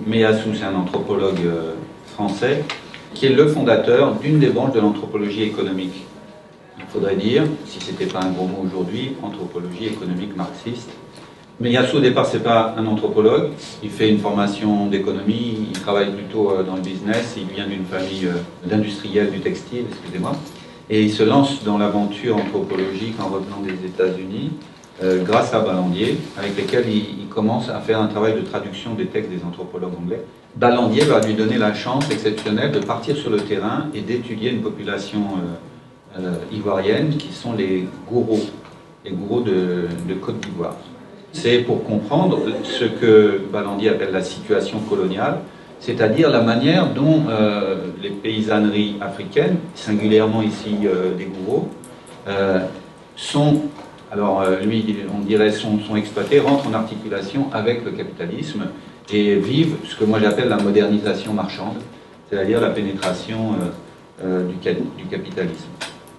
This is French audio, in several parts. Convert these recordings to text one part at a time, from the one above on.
Meillassoux, c'est un anthropologue français qui est le fondateur d'une des branches de l'anthropologie économique. Il faudrait dire, si ce n'était pas un gros mot aujourd'hui, anthropologie économique marxiste. Meillassoux, au départ, ce n'est pas un anthropologue. Il fait une formation d'économie, il travaille plutôt dans le business. Il vient d'une famille d'industriels du textile, excusez-moi. Et il se lance dans l'aventure anthropologique en revenant des États-Unis, grâce à Ballandier, avec lesquels il commence à faire un travail de traduction des textes des anthropologues anglais. Ballandier va lui donner la chance exceptionnelle de partir sur le terrain et d'étudier une population ivoirienne qui sont les gourous de Côte d'Ivoire. C'est pour comprendre ce que Ballandier appelle la situation coloniale, c'est-à-dire la manière dont les paysanneries africaines, singulièrement ici des gourous, sont, alors lui on dirait sont exploités, rentrent en articulation avec le capitalisme et vivent ce que moi j'appelle la modernisation marchande, c'est-à-dire la pénétration du capitalisme.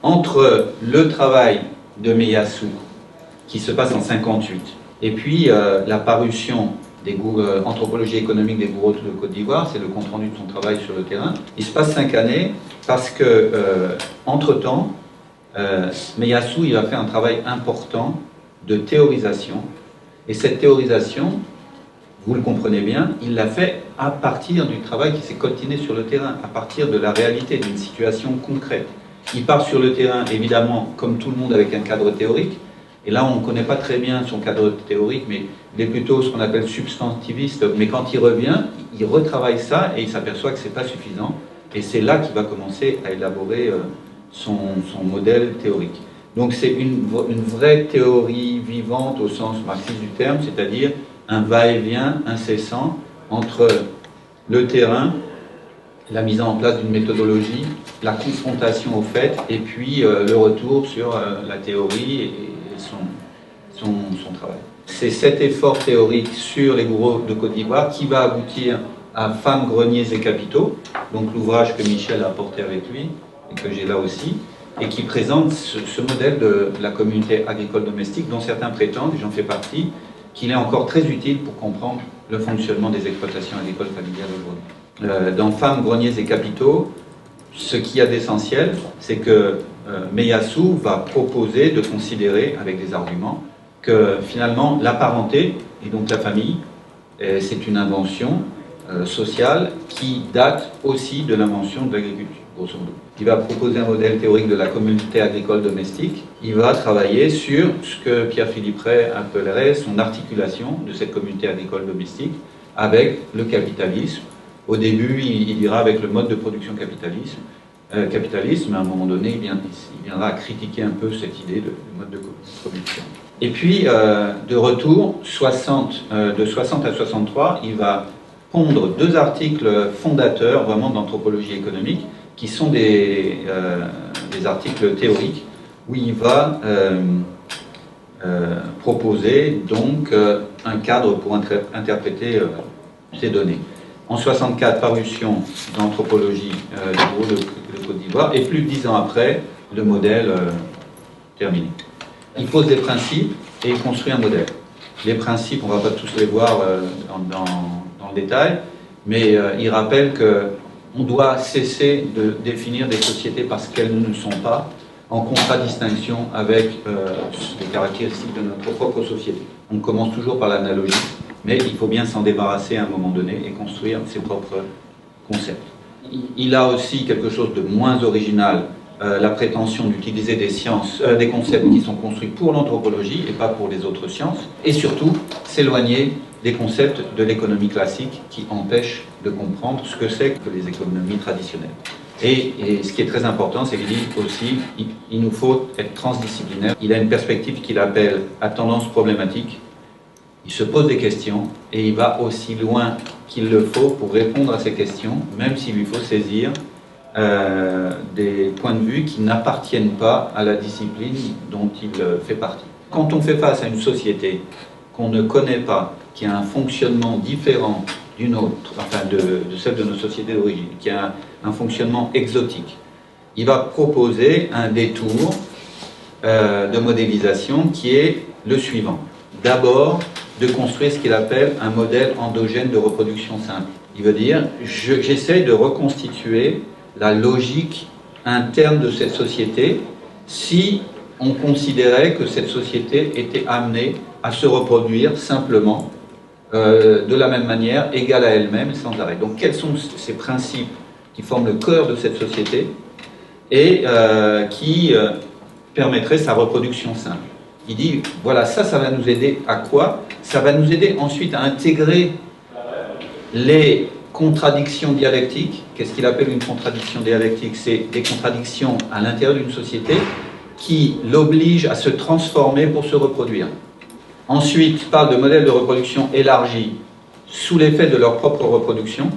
Entre le travail de Meillassoux, qui se passe en 1958, et puis la parution des anthropologie économique des gourous de Côte d'Ivoire, c'est le compte-rendu de son travail sur le terrain. Il se passe 5 années parce que, entre-temps, Meillassoux il a fait un travail important de théorisation. Et cette théorisation, vous le comprenez bien, il l'a fait à partir du travail qui s'est coltiné sur le terrain, à partir de la réalité, d'une situation concrète. Il part sur le terrain, évidemment, comme tout le monde, avec un cadre théorique. Et là, on ne connaît pas très bien son cadre théorique, mais il est plutôt ce qu'on appelle substantiviste. Mais quand il revient, il retravaille ça et il s'aperçoit que ce n'est pas suffisant. Et c'est là qu'il va commencer à élaborer son modèle théorique. Donc c'est une vraie théorie vivante au sens marxiste du terme, c'est-à-dire un va-et-vient incessant entre le terrain, la mise en place d'une méthodologie, la confrontation aux faits, et puis le retour sur la théorie et son travail. C'est cet effort théorique sur les gourous de Côte d'Ivoire qui va aboutir à Femmes, greniers et capitaux, donc l'ouvrage que Michel a apporté avec lui, et que j'ai là aussi, et qui présente ce modèle de la communauté agricole domestique dont certains prétendent, et j'en fais partie, qu'il est encore très utile pour comprendre le fonctionnement des exploitations agricoles familiales aujourd'hui. Dans Femmes, greniers et capitaux, ce qu'il y a d'essentiel, c'est que Meillassoux va proposer de considérer, avec des arguments, que finalement la parenté, et donc la famille, c'est une invention sociale qui date aussi de l'invention de l'agriculture, grosso modo. Il va proposer un modèle théorique de la communauté agricole domestique. Il va travailler sur ce que Pierre-Philippe Ray appellerait son articulation de cette communauté agricole domestique avec le capitalisme. Au début, il dira avec le mode de production capitalisme, à un moment donné, il viendra à critiquer un peu cette idée de mode de production. Et puis, de retour, de 60 à 63, il va pondre 2 articles fondateurs vraiment d'anthropologie économique, qui sont des articles théoriques, où il va proposer donc un cadre pour interpréter ces données. En 64, parution d'anthropologie des gourous de Côte d'Ivoire, et plus de 10 ans après, le modèle terminé. Il pose des principes et il construit un modèle. Les principes, on ne va pas tous les voir dans le détail, mais il rappelle qu'on doit cesser de définir des sociétés parce qu'elles ne sont pas en contradistinction avec les caractéristiques de notre propre société. On commence toujours par l'analogie, mais il faut bien s'en débarrasser à un moment donné et construire ses propres concepts. Il a aussi quelque chose de moins original, la prétention d'utiliser des concepts qui sont construits pour l'anthropologie et pas pour les autres sciences, et surtout s'éloigner des concepts de l'économie classique qui empêchent de comprendre ce que c'est que les économies traditionnelles. Et ce qui est très important, c'est qu'il dit aussi il nous faut être transdisciplinaire. Il a une perspective qu'il appelle à tendance problématique. Il se pose des questions et il va aussi loin qu'il le faut pour répondre à ces questions, même s'il lui faut saisir des points de vue qui n'appartiennent pas à la discipline dont il fait partie. Quand on fait face à une société qu'on ne connaît pas, qui a un fonctionnement différent d'une autre, enfin de celle de nos sociétés d'origine, qui a un fonctionnement exotique, il va proposer un détour de modélisation qui est le suivant. D'abord, de construire ce qu'il appelle un modèle endogène de reproduction simple. Il veut dire, j'essaye de reconstituer la logique interne de cette société si on considérait que cette société était amenée à se reproduire simplement de la même manière, égale à elle-même, sans arrêt. Donc quels sont ces principes qui forment le cœur de cette société et qui permettraient sa reproduction simple? Il dit, voilà, ça va nous aider à quoi? Ça va nous aider ensuite à intégrer les contradictions dialectiques. Qu'est-ce qu'il appelle une contradiction dialectique? C'est des contradictions à l'intérieur d'une société qui l'obligent à se transformer pour se reproduire. Ensuite, il parle de modèles de reproduction élargis sous l'effet de leur propre reproduction,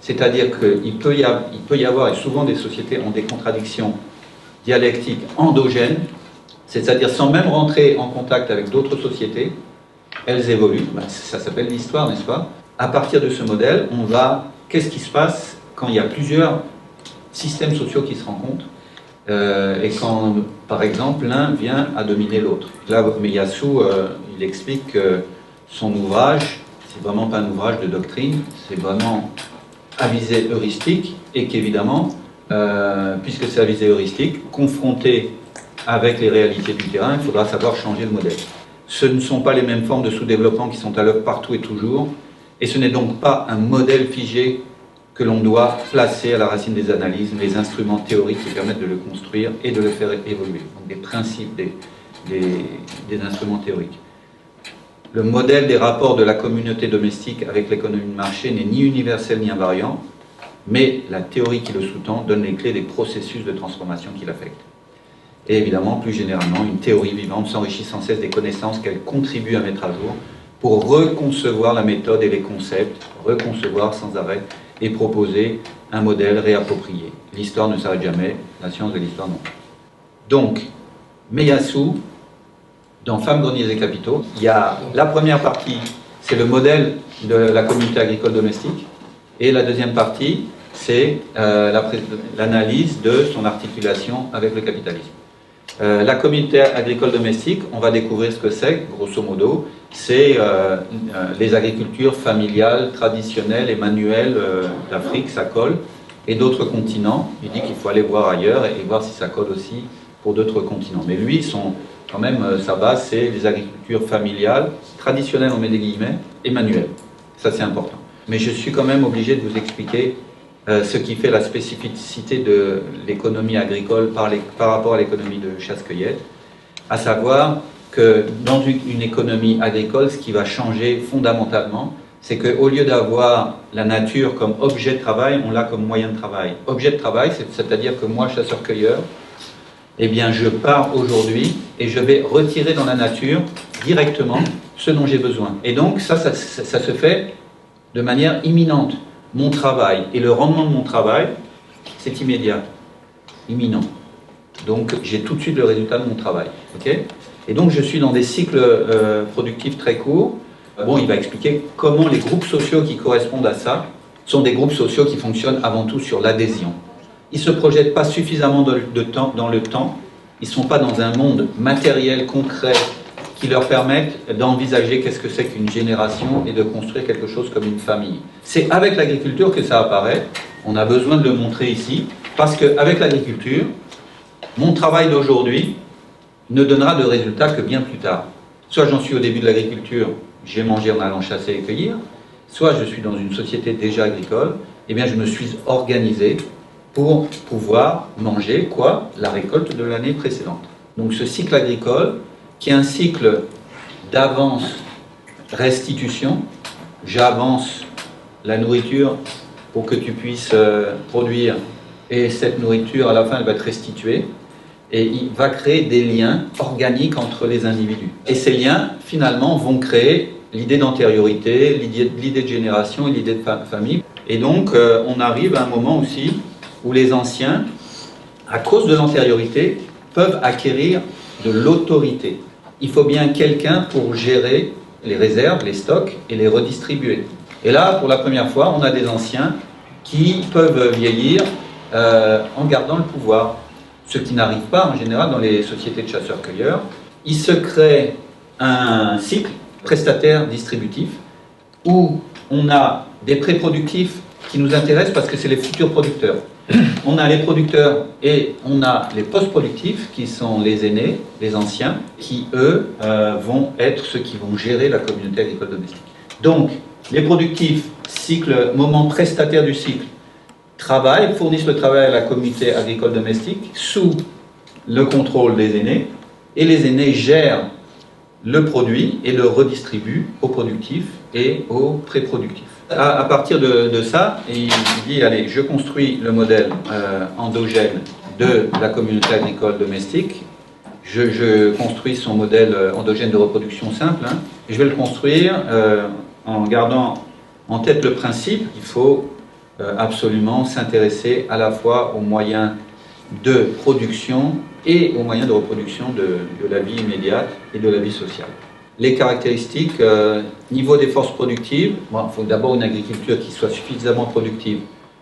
c'est-à-dire qu'il peut y avoir, et souvent des sociétés ont des contradictions dialectiques endogènes, c'est-à-dire sans même rentrer en contact avec d'autres sociétés, elles évoluent. Ça s'appelle l'histoire, n'est-ce pas? À partir de ce modèle, qu'est-ce qui se passe quand il y a plusieurs systèmes sociaux qui se rencontrent et quand, par exemple, l'un vient à dominer l'autre? Là, Ieyasu, il explique que son ouvrage, c'est vraiment pas un ouvrage de doctrine, c'est vraiment à visée heuristique, et qu'évidemment, puisque c'est à visée heuristique, confronté avec les réalités du terrain, il faudra savoir changer le modèle. Ce ne sont pas les mêmes formes de sous-développement qui sont à l'œuvre partout et toujours, et ce n'est donc pas un modèle figé que l'on doit placer à la racine des analyses, mais les instruments théoriques qui permettent de le construire et de le faire évoluer. Donc des principes, des instruments théoriques. Le modèle des rapports de la communauté domestique avec l'économie de marché n'est ni universel ni invariant, mais la théorie qui le sous-tend donne les clés des processus de transformation qui l'affectent. Et évidemment, plus généralement, une théorie vivante s'enrichit sans cesse des connaissances qu'elle contribue à mettre à jour pour reconcevoir la méthode et les concepts, reconcevoir sans arrêt et proposer un modèle réapproprié. L'histoire ne s'arrête jamais, la science de l'histoire non. Donc, Ieyasu, dans Femmes, greniers et capitaux, il y a la première partie, c'est le modèle de la communauté agricole domestique, et la deuxième partie, c'est l'analyse de son articulation avec le capitalisme. La communauté agricole domestique, on va découvrir ce que c'est, grosso modo, c'est les agricultures familiales, traditionnelles et manuelles d'Afrique, ça colle, et d'autres continents. Il dit qu'il faut aller voir ailleurs et voir si ça colle aussi pour d'autres continents. Mais lui, quand même, sa base, c'est les agricultures familiales, traditionnelles, on met des guillemets, et manuelles. Ça, c'est important. Mais je suis quand même obligé de vous expliquer ce qui fait la spécificité de l'économie agricole par rapport à l'économie de chasse-cueillette, à savoir que dans une économie agricole, ce qui va changer fondamentalement, c'est qu'au lieu d'avoir la nature comme objet de travail, on l'a comme moyen de travail. Objet de travail, c'est-à-dire que moi, chasseur-cueilleur, eh bien, je pars aujourd'hui et je vais retirer dans la nature directement ce dont j'ai besoin. Et donc, ça se fait de manière imminente. Mon travail et le rendement de mon travail, c'est immédiat, imminent. Donc, j'ai tout de suite le résultat de mon travail. Okay, et donc, je suis dans des cycles productifs très courts. Bon, il va expliquer comment les groupes sociaux qui correspondent à ça sont des groupes sociaux qui fonctionnent avant tout sur l'adhésion. Ils ne se projettent pas suffisamment dans le temps, ils ne sont pas dans un monde matériel, concret, qui leur permettent d'envisager qu'est-ce que c'est qu'une génération et de construire quelque chose comme une famille. C'est avec l'agriculture que ça apparaît, on a besoin de le montrer ici, parce qu'avec l'agriculture, mon travail d'aujourd'hui ne donnera de résultats que bien plus tard. Soit j'en suis au début de l'agriculture, j'ai mangé en allant chasser et cueillir, soit je suis dans une société déjà agricole, et bien je me suis organisé pour pouvoir manger quoi? La récolte de l'année précédente. Donc ce cycle agricole, qui est un cycle d'avance-restitution, j'avance la nourriture pour que tu puisses produire, et cette nourriture, à la fin, elle va être restituée, et il va créer des liens organiques entre les individus. Et ces liens, finalement, vont créer l'idée d'antériorité, l'idée de génération et l'idée de famille. Et donc, on arrive à un moment aussi où les anciens, à cause de l'antériorité, peuvent acquérir de l'autorité. Il faut bien quelqu'un pour gérer les réserves, les stocks et les redistribuer. Et là, pour la première fois, on a des anciens qui peuvent vieillir en gardant le pouvoir. Ce qui n'arrive pas en général dans les sociétés de chasseurs-cueilleurs. Il se crée un cycle prestataire distributif, où on a des pré-productifs qui nous intéressent parce que c'est les futurs producteurs. On a les producteurs et on a les post-productifs qui sont les aînés, les anciens, qui eux vont être ceux qui vont gérer la communauté agricole domestique. Donc, les productifs, moment prestataire du cycle, fournissent le travail à la communauté agricole domestique sous le contrôle des aînés, et les aînés gèrent le produit et le redistribuent aux productifs et aux pré-productifs. À partir de ça, il dit, allez, je construis le modèle endogène de la communauté agricole domestique, je construis son modèle endogène de reproduction simple, hein, et je vais le construire en gardant en tête le principe qu'il faut absolument s'intéresser à la fois aux moyens de production et aux moyens de reproduction de la vie immédiate et de la vie sociale. Les caractéristiques, niveau des forces productives, il faut d'abord une agriculture qui soit suffisamment productive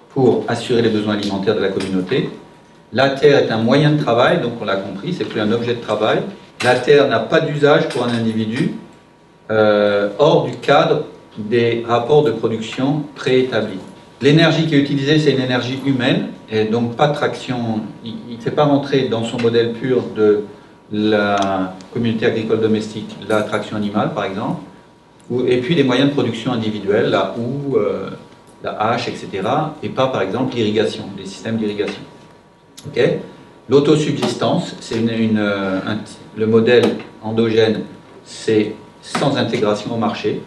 pour assurer les besoins alimentaires de la communauté. La terre est un moyen de travail, donc on l'a compris, c'est plus un objet de travail. La terre n'a pas d'usage pour un individu hors du cadre des rapports de production préétablis. L'énergie qui est utilisée, c'est une énergie humaine, et donc pas de traction, il ne fait pas rentrer dans son modèle pur de la communauté agricole domestique la traction animale, par exemple, et puis des moyens de production individuels, la houe, la hache, etc., et pas, par exemple, l'irrigation, les systèmes d'irrigation. Okay. L'autosubsistance, c'est le modèle endogène, c'est sans intégration au marché,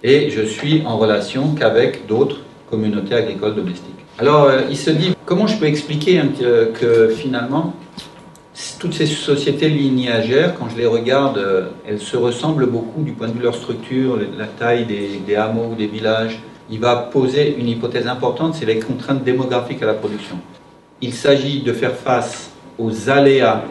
et je suis en relation qu'avec d'autres communautés agricoles domestiques. Alors, il se dit, comment je peux expliquer que finalement, toutes ces sociétés lignagères, quand je les regarde, elles se ressemblent beaucoup du point de vue de leur structure, la taille des hameaux ou des villages. Il va poser une hypothèse importante, c'est les contraintes démographiques à la production. Il s'agit de faire face aux aléas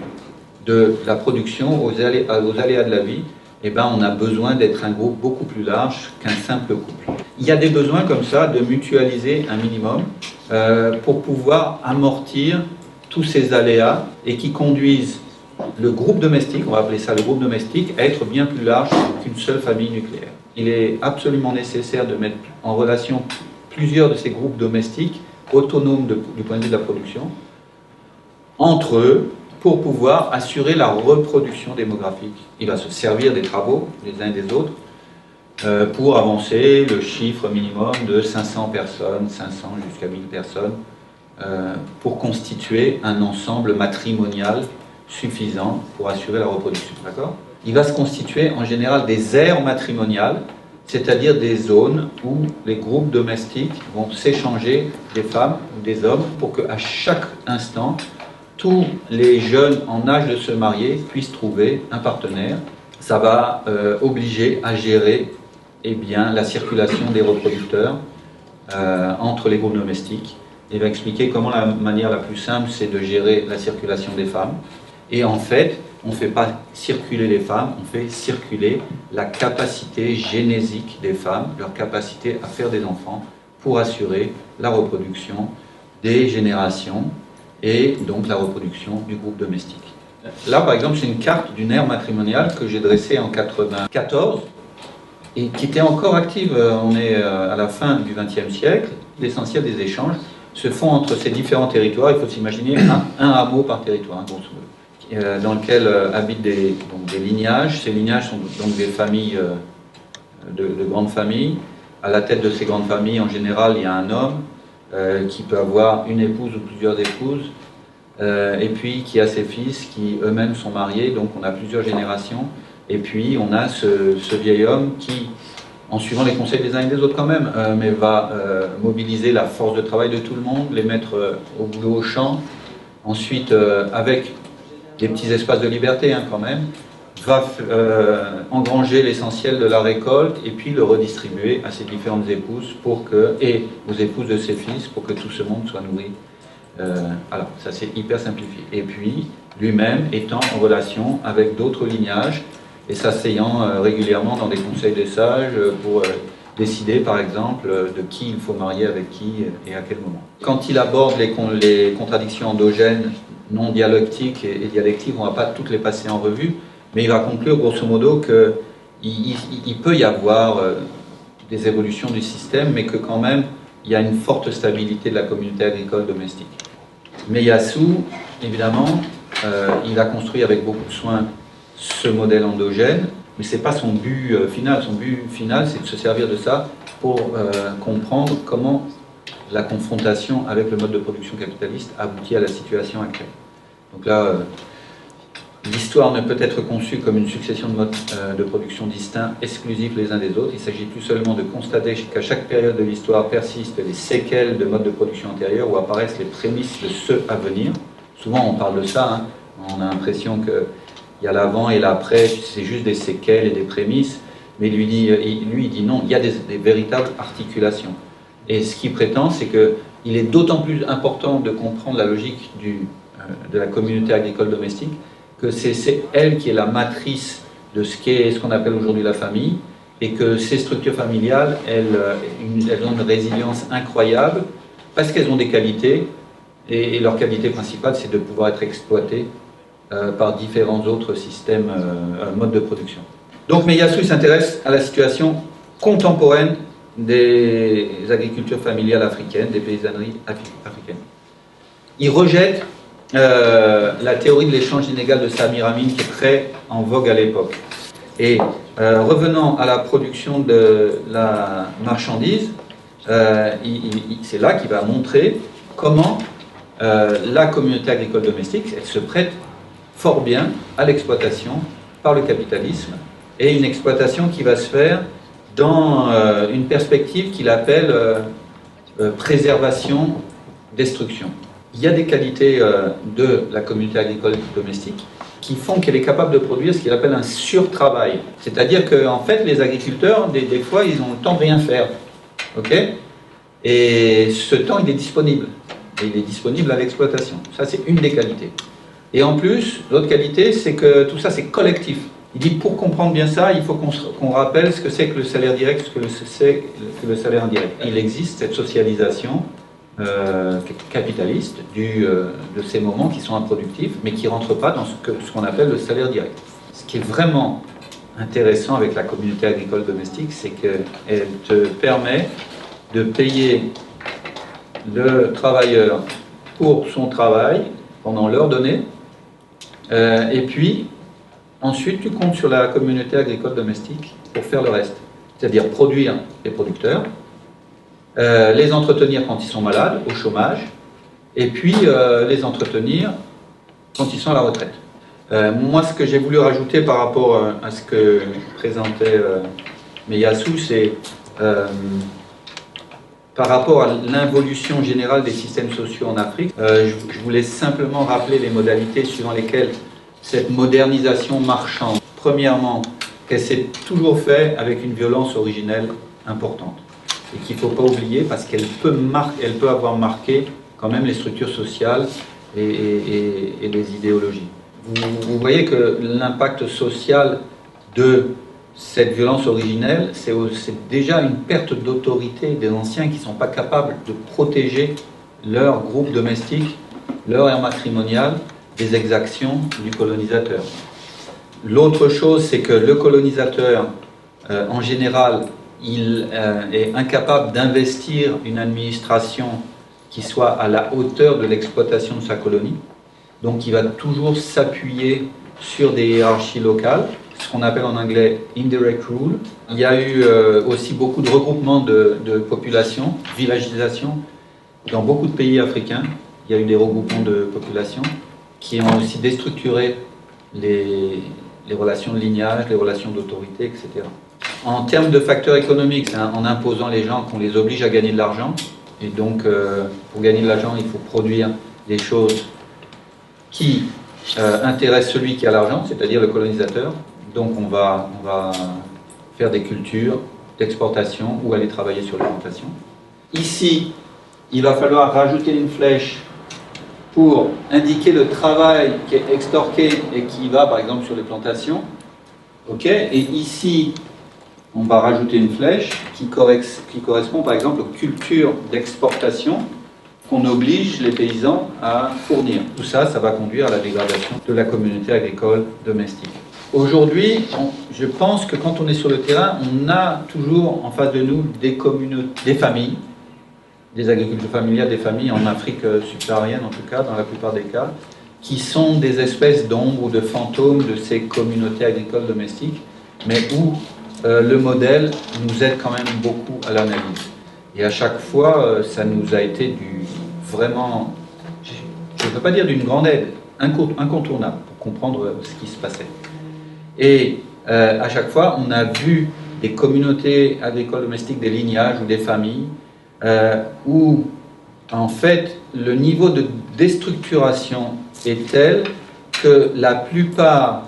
de la production, aux aléas de la vie. Eh ben, on a besoin d'être un groupe beaucoup plus large qu'un simple couple. Il y a des besoins comme ça de mutualiser un minimum pour pouvoir amortir tous ces aléas et qui conduisent le groupe domestique, on va appeler ça le groupe domestique, à être bien plus large qu'une seule famille nucléaire. Il est absolument nécessaire de mettre en relation plusieurs de ces groupes domestiques autonomes du point de vue de la production entre eux pour pouvoir assurer la reproduction démographique. Il va se servir des travaux les uns et des autres pour avancer le chiffre minimum de 500 personnes, 500 jusqu'à 1000 personnes, pour constituer un ensemble matrimonial suffisant pour assurer la reproduction. D'accord ? Il va se constituer en général des aires matrimoniales, c'est-à-dire des zones où les groupes domestiques vont s'échanger des femmes ou des hommes pour qu'à chaque instant, tous les jeunes en âge de se marier puissent trouver un partenaire. Ça va obliger à gérer la circulation des reproducteurs entre les groupes domestiques. Il va expliquer comment la manière la plus simple, c'est de gérer la circulation des femmes. Et en fait, on ne fait pas circuler les femmes, on fait circuler la capacité génésique des femmes, leur capacité à faire des enfants pour assurer la reproduction des générations et donc la reproduction du groupe domestique. Là, par exemple, c'est une carte d'une ère matrimoniale que j'ai dressée en 1994 et qui était encore active. On est à la fin du XXe siècle. L'essentiel des échanges se font entre ces différents territoires. Il faut s'imaginer un hameau par territoire, grosso modo, dans lequel habitent des lignages. Ces lignages sont donc des familles, de grandes familles. À la tête de ces grandes familles, en général, il y a un homme qui peut avoir une épouse ou plusieurs épouses, et puis qui a ses fils qui eux-mêmes sont mariés, donc on a plusieurs générations. Et puis on a ce vieil homme qui, en suivant les conseils des uns et des autres quand même, mais va mobiliser la force de travail de tout le monde, les mettre au boulot, au champ. Ensuite, avec des petits espaces de liberté quand même, va engranger l'essentiel de la récolte et puis le redistribuer à ses différentes épouses et aux épouses de ses fils pour que tout ce monde soit nourri. Alors, ça c'est hyper simplifié. Et puis, lui-même étant en relation avec d'autres lignages et s'asseyant régulièrement dans des conseils des sages pour décider, par exemple, de qui il faut marier avec qui et à quel moment. Quand il aborde les contradictions endogènes, non dialectiques et dialectiques, on ne va pas toutes les passer en revue, mais il va conclure grosso modo qu'il il peut y avoir des évolutions du système, mais que quand même, il y a une forte stabilité de la communauté agricole domestique. Meiyasu, évidemment, il a construit avec beaucoup de soin ce modèle endogène, mais ce n'est pas son but final. Son but final, c'est de se servir de ça pour comprendre comment la confrontation avec le mode de production capitaliste aboutit à la situation actuelle. Donc là, l'histoire ne peut être conçue comme une succession de modes de production distincts, exclusifs les uns des autres. Il s'agit plus seulement de constater qu'à chaque période de l'histoire persistent les séquelles de modes de production antérieurs où apparaissent les prémices de ceux à venir. Souvent, on parle de ça, hein. On a l'impression qu'il y a l'avant et l'après, c'est juste des séquelles et des prémices. Mais lui, il dit non, il y a des véritables articulations. Et ce qu'il prétend, c'est qu'il est d'autant plus important de comprendre la logique de la communauté agricole domestique que c'est elle qui est la matrice de ce qu'on appelle aujourd'hui la famille, et que ces structures familiales, elles ont une résilience incroyable, parce qu'elles ont des qualités, et leur qualité principale, c'est de pouvoir être exploitées par différents autres systèmes, modes de production. Donc Meiyasu s'intéresse à la situation contemporaine des agricultures familiales africaines, des paysanneries africaines. Il rejette la théorie de l'échange inégal de Samir Amin qui est très en vogue à l'époque. Et revenant à la production de la marchandise, c'est là qu'il va montrer comment la communauté agricole domestique, elle se prête fort bien à l'exploitation par le capitalisme, et une exploitation qui va se faire dans une perspective qu'il appelle préservation-destruction. Il y a des qualités de la communauté agricole domestique qui font qu'elle est capable de produire ce qu'il appelle un surtravail. C'est-à-dire qu'en fait, les agriculteurs, des fois, ils ont le temps de rien faire. Okay, et ce temps, il est disponible. Et il est disponible à l'exploitation. Ça, c'est une des qualités. Et en plus, l'autre qualité, c'est que tout ça, c'est collectif. Il dit, pour comprendre bien ça, il faut qu'on rappelle ce que c'est que le salaire direct, ce que c'est que le salaire indirect. Il existe cette socialisation capitaliste de ces moments qui sont improductifs, mais qui ne rentrent pas dans ce qu'on appelle le salaire direct. Ce qui est vraiment intéressant avec la communauté agricole domestique, c'est qu'elle te permet de payer le travailleur pour son travail pendant l'heure donnée, et puis ensuite tu comptes sur la communauté agricole domestique pour faire le reste, c'est-à-dire produire les producteurs, les entretenir quand ils sont malades, au chômage, et puis les entretenir quand ils sont à la retraite. Moi, ce que j'ai voulu rajouter par rapport à ce que présentait Meiyasu, c'est par rapport à l'involution générale des systèmes sociaux en Afrique. Je voulais simplement rappeler les modalités suivant lesquelles cette modernisation marchande, premièrement, qu'elle s'est toujours faite avec une violence originelle importante, et qu'il ne faut pas oublier parce qu'elle peut avoir marqué quand même les structures sociales et les idéologies. Vous voyez que l'impact social de cette violence originelle, c'est déjà une perte d'autorité des anciens qui ne sont pas capables de protéger leur groupe domestique, leur aire matrimoniale, des exactions du colonisateur. L'autre chose, c'est que le colonisateur, en général, il est incapable d'investir une administration qui soit à la hauteur de l'exploitation de sa colonie. Donc il va toujours s'appuyer sur des hiérarchies locales, ce qu'on appelle en anglais indirect rule. Il y a eu aussi beaucoup de regroupements de populations, villagisation. Dans beaucoup de pays africains, il y a eu des regroupements de populations qui ont aussi déstructuré les relations de lignage, les relations d'autorité, etc. En termes de facteurs économiques, c'est en imposant les gens qu'on les oblige à gagner de l'argent. Et donc, pour gagner de l'argent, il faut produire des choses qui intéressent celui qui a l'argent, c'est-à-dire le colonisateur. Donc, on va faire des cultures d'exportation ou aller travailler sur les plantations. Ici, il va falloir rajouter une flèche pour indiquer le travail qui est extorqué et qui va, par exemple, sur les plantations. OK ? Et ici, on va rajouter une flèche qui correspond par exemple aux cultures d'exportation qu'on oblige les paysans à fournir. Tout ça, ça va conduire à la dégradation de la communauté agricole domestique. Aujourd'hui, je pense que quand on est sur le terrain, on a toujours en face de nous des communautés, des familles, des agricultures familiales, des familles en Afrique subsaharienne en tout cas, dans la plupart des cas, qui sont des espèces d'ombres ou de fantômes de ces communautés agricoles domestiques, mais où le modèle nous aide quand même beaucoup à l'analyse. Et à chaque fois, ça nous a été vraiment, je ne peux pas dire d'une grande aide, incontournable pour comprendre ce qui se passait. Et à chaque fois, on a vu des communautés agricoles domestiques, des lignages ou des familles, où en fait le niveau de déstructuration est tel que la plupart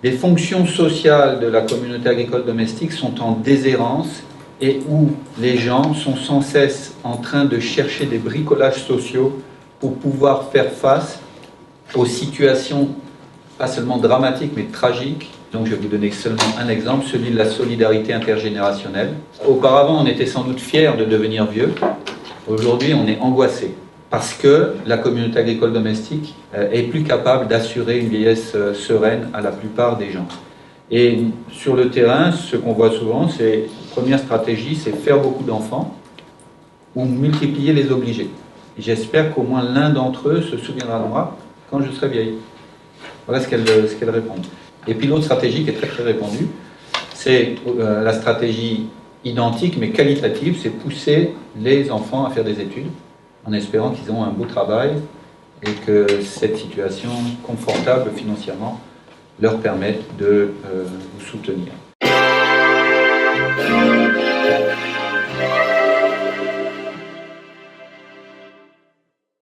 des fonctions sociales de la communauté agricole domestique sont en déshérence et où les gens sont sans cesse en train de chercher des bricolages sociaux pour pouvoir faire face aux situations pas seulement dramatiques mais tragiques. Donc je vais vous donner seulement un exemple, celui de la solidarité intergénérationnelle. Auparavant, on était sans doute fiers de devenir vieux. Aujourd'hui, on est angoissé parce que la communauté agricole domestique est plus capable d'assurer une vieillesse sereine à la plupart des gens. Et sur le terrain, ce qu'on voit souvent, c'est, première stratégie, c'est faire beaucoup d'enfants ou multiplier les obligés. J'espère qu'au moins l'un d'entre eux se souviendra de moi quand je serai vieille. Voilà ce qu'elle répond. Et puis l'autre stratégie qui est très très répandue, c'est la stratégie identique mais qualitative, c'est pousser les enfants à faire des études en espérant qu'ils ont un beau travail et que cette situation confortable financièrement leur permette de vous soutenir.